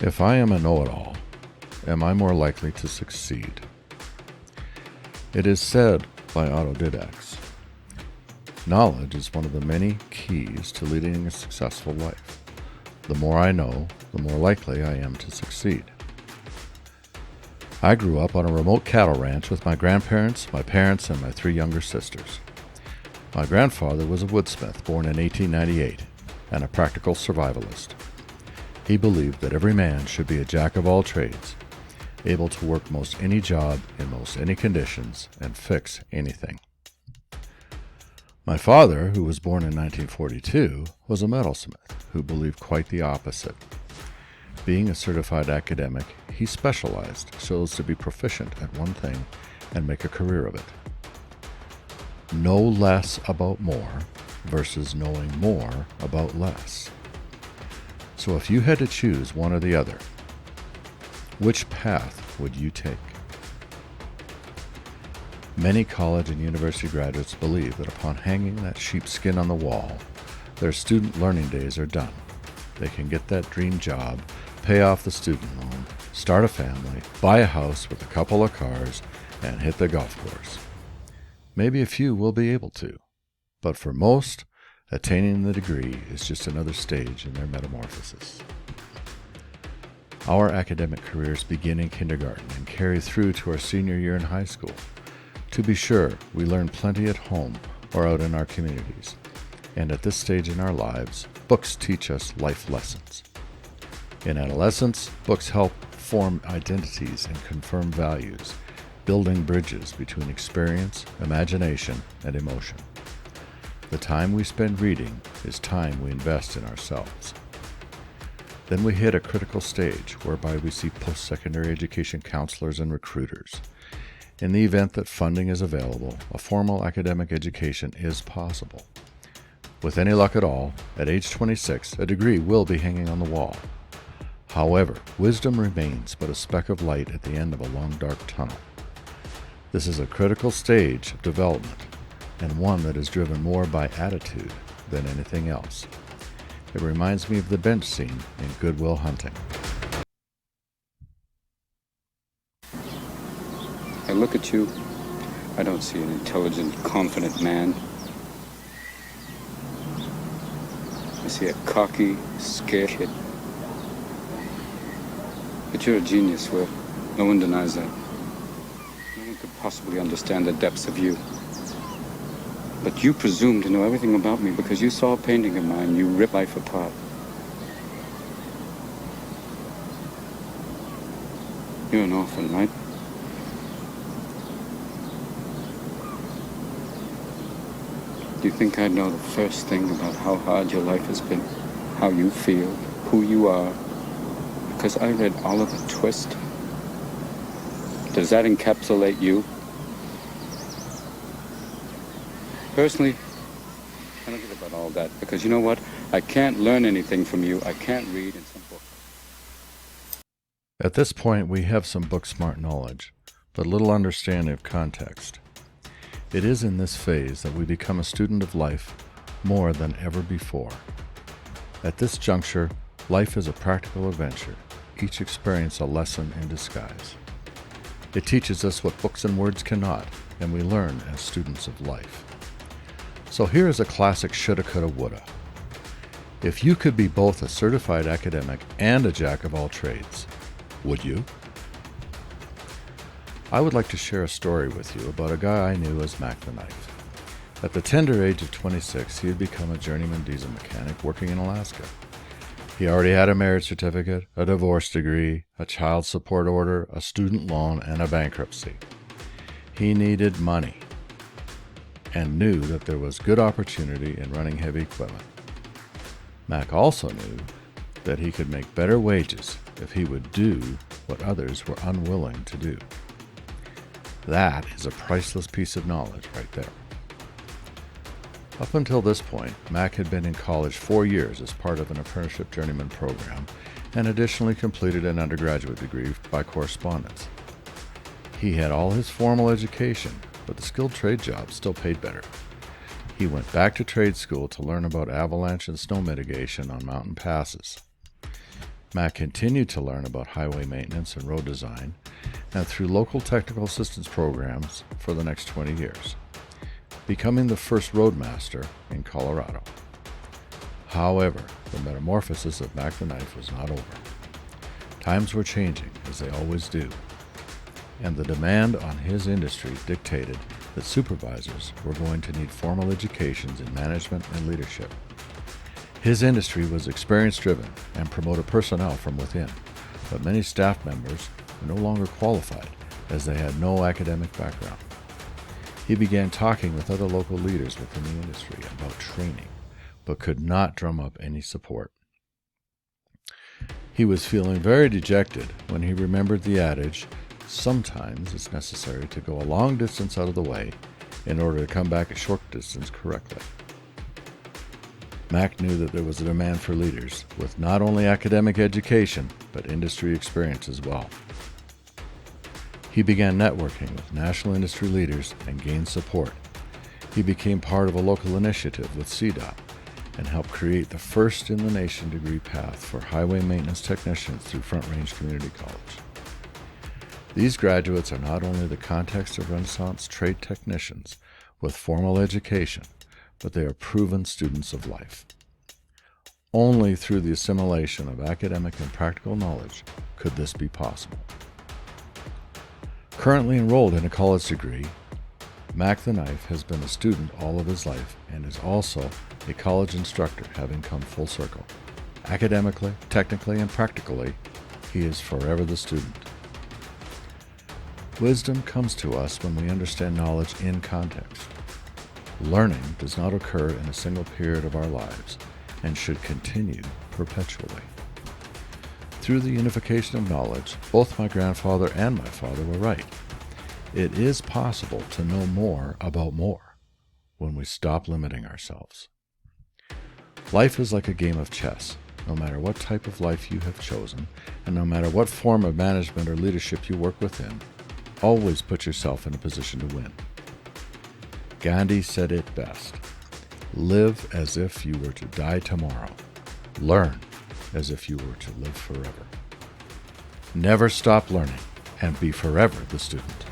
If I am a know-it-all, am I more likely to succeed? It is said by autodidacts, knowledge is one of the many keys to leading a successful life. The more I know, the more likely I am to succeed. I grew up on a remote cattle ranch with my grandparents, my parents, and my 3 younger sisters. My grandfather was a woodsmith born in 1898 and a practical survivalist. He believed that every man should be a jack of all trades, able to work most any job in most any conditions and fix anything. My father, who was born in 1942, was a metalsmith who believed quite the opposite. Being a certified academic, he specialized so as to be proficient at one thing and make a career of it. Know less about more versus knowing more about less. So if you had to choose one or the other, which path would you take? Many college and university graduates believe that upon hanging that sheepskin on the wall, their student learning days are done. They can get that dream job, pay off the student loan, start a family, buy a house with a couple of cars, and hit the golf course. Maybe a few will be able to, but for most, attaining the degree is just another stage in their metamorphosis. Our academic careers begin in kindergarten and carry through to our senior year in high school. To be sure, we learn plenty at home or out in our communities, and at this stage in our lives, books teach us life lessons. In adolescence, books help form identities and confirm values, building bridges between experience, imagination, and emotion. The time we spend reading is time we invest in ourselves. Then we hit a critical stage whereby we see post-secondary education counselors and recruiters. In the event that funding is available, a formal academic education is possible. With any luck at all, at age 26, a degree will be hanging on the wall. However, wisdom remains but a speck of light at the end of a long dark tunnel. This is a critical stage of development, and one that is driven more by attitude than anything else. It reminds me of the bench scene in Good Will Hunting. I look at you, I don't see an intelligent, confident man. I see a cocky, scared kid. But you're a genius, Will. No one denies that. No one could possibly understand the depths of you. But you presume to know everything about me because you saw a painting of mine, you rip life apart. You're an orphan, right? Do you think I'd know the first thing about how hard your life has been? How you feel? Who you are? Because I read Oliver Twist? Does that encapsulate you? Personally, I don't give about all that, because you know what? I can't learn anything from you. I can't read in some book. At this point, we have some book-smart knowledge, but little understanding of context. It is in this phase that we become a student of life more than ever before. At this juncture, life is a practical adventure, each experience a lesson in disguise. It teaches us what books and words cannot, and we learn as students of life. So here is a classic shoulda, coulda, woulda. If you could be both a certified academic and a jack of all trades, would you? I would like to share a story with you about a guy I knew as Mac the Knife. At the tender age of 26, he had become a journeyman diesel mechanic working in Alaska. He already had a marriage certificate, a divorce degree, a child support order, a student loan, and a bankruptcy. He needed money and knew that there was good opportunity in running heavy equipment. Mac also knew that he could make better wages if he would do what others were unwilling to do. That is a priceless piece of knowledge right there. Up until this point, Mac had been in college 4 years as part of an apprenticeship journeyman program and additionally completed an undergraduate degree by correspondence. He had all his formal education, but the skilled trade jobs still paid better. He went back to trade school to learn about avalanche and snow mitigation on mountain passes. Mac continued to learn about highway maintenance and road design, and through local technical assistance programs for the next 20 years, becoming the first roadmaster in Colorado. However, the metamorphosis of Mac the Knife was not over. Times were changing, as they always do, and the demand on his industry dictated that supervisors were going to need formal educations in management and leadership. His industry was experience-driven and promoted personnel from within, but many staff members were no longer qualified as they had no academic background. He began talking with other local leaders within the industry about training, but could not drum up any support. He was feeling very dejected when he remembered the adage, "Sometimes it's necessary to go a long distance out of the way in order to come back a short distance correctly." Mac knew that there was a demand for leaders with not only academic education, but industry experience as well. He began networking with national industry leaders and gained support. He became part of a local initiative with CDOT and helped create the first in the nation degree path for highway maintenance technicians through Front Range Community College. These graduates are not only the context of Renaissance trade technicians with formal education, but they are proven students of life. Only through the assimilation of academic and practical knowledge could this be possible. Currently enrolled in a college degree, Mac the Knife has been a student all of his life and is also a college instructor, having come full circle. Academically, technically, and practically, he is forever the student. Wisdom comes to us when we understand knowledge in context. Learning does not occur in a single period of our lives and should continue perpetually. Through the unification of knowledge, both my grandfather and my father were right. It is possible to know more about more when we stop limiting ourselves. Life is like a game of chess. No matter what type of life you have chosen, and no matter what form of management or leadership you work within, always put yourself in a position to win. Gandhi said it best: live as if you were to die tomorrow. Learn as if you were to live forever. Never stop learning and be forever the student.